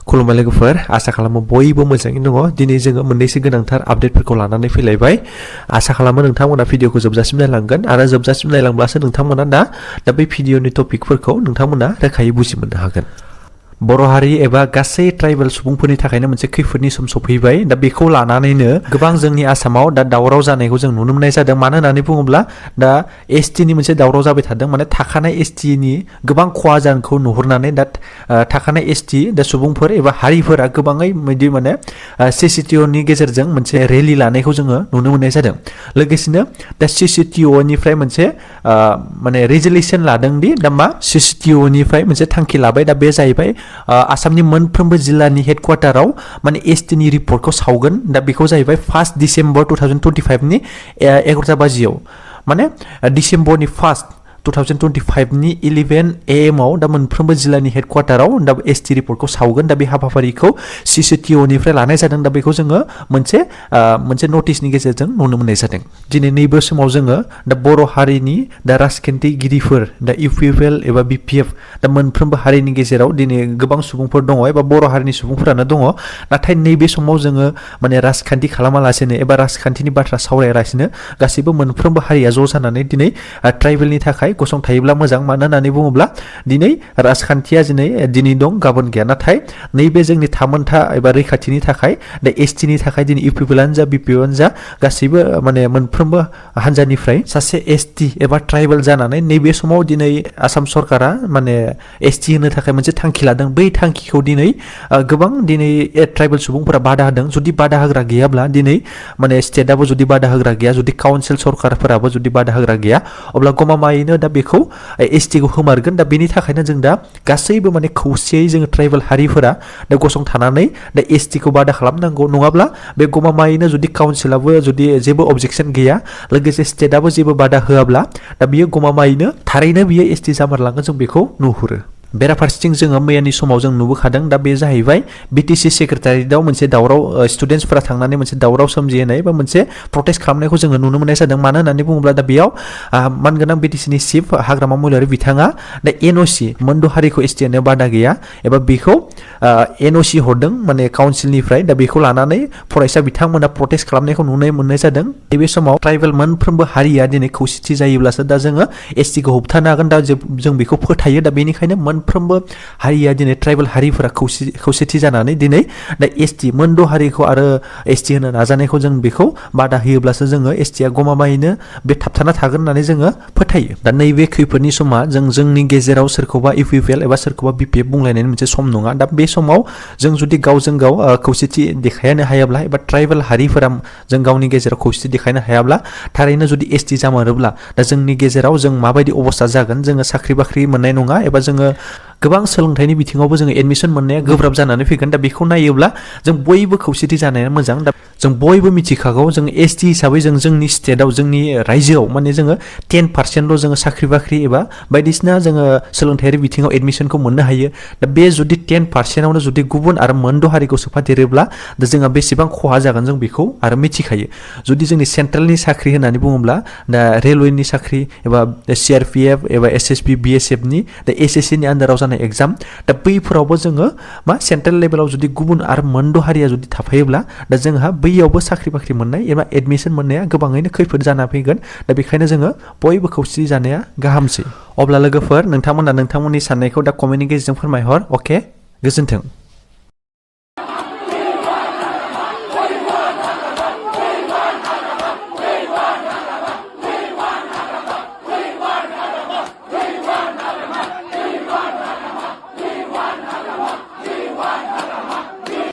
खुलुमबाय लोगोफोर आसा खालामो बयबो मोजाङैनो दङ दिनै जोङो मोननैसो गोनांथार आपडेटफोरखौ लानानै फैलायबाय आसा खालामो नोंथांमोना भिडिअखौ जोबजासिम नायलांगोन आरो जोबजासिम नायलांब्लासो नोंथांमोना दा बै भिडिअनि टपिकफोरखौ नोंथांमोना रोखायै बुजि मोननो हागोन बर' हारि एबा गासै ट्राइबेल सुबुंफोरनि थाखायनो मोनसे खैफोदनि सम सफैबाय दा बेखौ लानानैनो गोबां जोंनि आसामाव दा दावराव जानायखौ जों नुनो मोननाय जादों मानो होननानै बुङोब्ला दा एसटिनि मोनसे दावराव जाबाय थादों माने थाखानाय एसटिनि गोबां खहा जानायखौ नुहुरनानै दा थाखानाय एसटि दा सुबुंफोर एबा हारिफोरा गोबाङै बिदि माने CCTOनि गेजेरजों मोनसे रेलि लानायखौ जोङो नुनो मोननाय जादों लोगोसेनो दा CCTOनिफ्राय मोनसे माने रेजोलिउसन लादों दि दा मा CCTOनिफ्राय मोनसे थांखि लाबाय दा बे जाहैबाय आसामनि मोनफ्रोमबो जिल्लानि हेडक्वार्टाराव माने एसटिनि रिपर्टखौ सावगोन दा बेखौ जाहैबाय 1 डिसेम्बर 2025 नि 11 बाजियाव माने डिसेम्बरनि 1 2025 नि 11 AM आव दा मोनफ्रोमबो जिल्लानि हेडक्वार्टाराव दा एसटि रिपर्टखौ सावगोन दा बे हाबाफारिखौ CCTOनिफ्राय लानाय जादों दा बेखौ जोङो मोनसे नटिसनि गेजेरजों नुनो मोननाय जादों दिनै नैबे समाव जोङो दा बर' हारिनि दा राजखान्थिगिरिफोर दा UPPL एबा BPF दा मोनफ्रोमबो हारिनि गेजेराव दिनै गोबां सुबुंफोर दङ एबा बर' हारिनि सुबुंफोरानो दङ नाथाय नैबे समाव जोङो माने राजखान्थि खालामालासेनो एबा राजखान्थिनि बाथ्रा सावरायालासिनो गासैबो मोनफ्रोमबो हारिया ज' जानानै दिनै ट्राइबेलनि थाखाय गसंथायोब्ला मोजां मानो होननानै बुङोब्ला दिनै राजखान्थिया दिनै दं गाबोन गैया नाथाय नैबे जोंनि थामोनथा एबा रैखाथिनि थाखाय दा एसटिनि थाखाय दिनै UPPLआनो जा BPFआनो जा गासैबो माने मोनफ्रोमबो हान्जानिफ्राय सासे एसटि एबा ट्राइबेल जानानै नैबे समाव दिनै आसाम सरकारा माने एसटि होनो थाखाय मोनसे थांखि लादों बै थांखिखौ दिनै गोबां दिनै ट्राइबेल सुबुंफोरा बादा होदों जुदि बादा होग्रा गैयाब्ला दिनै माने स्टेटआबो जुदि बादा होग्रा गैया जुदि काउन्सिल सरकारफोराबो जुदि बादा होग्रा गैया अब्ला गमामायैनो दा बेखौ एसटिखौ होमारगोन दा बेनि थाखायनो जों दा गासैबो माने खौसेयै जोङो ट्राइबेल हारिफोरा दा गसंथानानै दा एसटिखौ बादा खालामनांगौ नङाब्ला बे गमामायैनो जुदि काउन्सिलाबो जुदि जेबो अबजेक्सन गैया लोगोसे स्टेटआबो जेबो बादा होआब्ला दा बियो गमामायैनो थारैनो बियो एसटि जामारलांगोन जों बेखौ नुहुरो बेराफारसेथिं जोङो मैयानि समाव जों नुबोखादों दा बे जाहैबाय BTC सेक्रेटारियेटआव मोनसे दावराव स्टुडेन्टसफोरा थांनानै मोनसे दावराव सोमजिहोनाय बा मोनसे प्रटेस्ट खालामनायखौ जोङो नुनो मोननाय जादों मानो होननानै बुङोब्ला दा बेयाव मानगोनां BTCनि चिफ हाग्रामा महिलारि बिथाङा दा NOC मोनद' हारिखौ एसटि होनो बादा गैया एबा बेखौ NOC हरदों माने काउन्सिलनिफ्राय दा बेखौ लानानै फरायसा बिथांमोना प्रटेस्ट खालामनायखौ नुनो मोननाय जादों नैबे समाव ट्राइबेल मोनफ्रोमबो हारिया दिनै खौसेथि जायोब्लासो दा जोङो एसटिखौ होबथानो हागोन दा जों बेखौ फोथायो दा बेनिखायनो मोनफ्रोमबो हारिया दिनै ट्राइबेल हारिफोरा खौसेथि जानानै दिनै दा एसटि मोनद' हारिखौ आरो एसटि होनो नाजानायखौ जों बेखौ बादा होयोब्लासो जोङो एसटिया गमामायैनो बे थाबथाना थागोन होननानै जोङो फोथायो दा नैबे खैफोदनि समा जोंनि गेजेराव सोरखौबा UPPL एबा सोरखौबा BPF बुंलायनायनि मोनसे सम नङा दा बे समाव जों जुदि गावजों गाव खौसेथि देखायनो हायाब्ला एबा ट्राइबेल हारिफोरा जों गावनि गेजेराव खौसेथि देखायनो हायाब्ला थारैनो जुदि एसटि जामारोब्ला दा जोंनि गेजेराव जों माबायदि अबस्था जागोन जोङो साख्रि बाख्रि मोननाय नङा एबा जोङो गोबां सोलोंथाइनि बिथिङावबो जोङो एडमिसन मोननाया गोब्राब जानानै फैगोन दा बेखौ नायोब्ला जों बयबो खौसेथि जानाया मोजां दा जों बयबो मिथिखागौ जों एसटि हिसाबै जों जोंनि स्टेटआव जोंनि रायजोआव माने जोङो 10%ल' जोङो साख्रि बाख्रि एबा बायदिसिना जोङो सोलोंथायारि बिथिङाव एडमिसनखौ मोननो हायो दा बे जुदि 10%आवनो जुदि गुबुन आरो मोनद' हारिखौ सोफादेरोब्ला दा जोंहा बेसेबां खहा जागोन जों बेखौ आरो मिथिखायो जुदि जोंनि सेन्ट्रेलनि साख्रि होननानै बुङोब्ला दा रेलवेनि साख्रि एबा CRPF एबा SSB BSFनि दा SSCनि आन्दाराव जानाय एग्जाम दा बैफोरावबो जोङो मा सेन्ट्रेल लेभेलाव जुदि गुबुन आरो मोनद' हारिया जुदि थाफायोब्ला दा जोंहा बैयावबो साख्रि बाख्रि मोननाय एबा एडमिसन मोननाया गोबाङैनो खैफोद जाना फैगोन दा बेखायनो जोङो बयबो खौसेथि जानाया गाहामसै अब्ला लोगोफोर नोंथांमोना नोंथांमोननि साननायखौ दा कमेन्टनि गेजेरजों फोरमायहर अके गोजोन्थों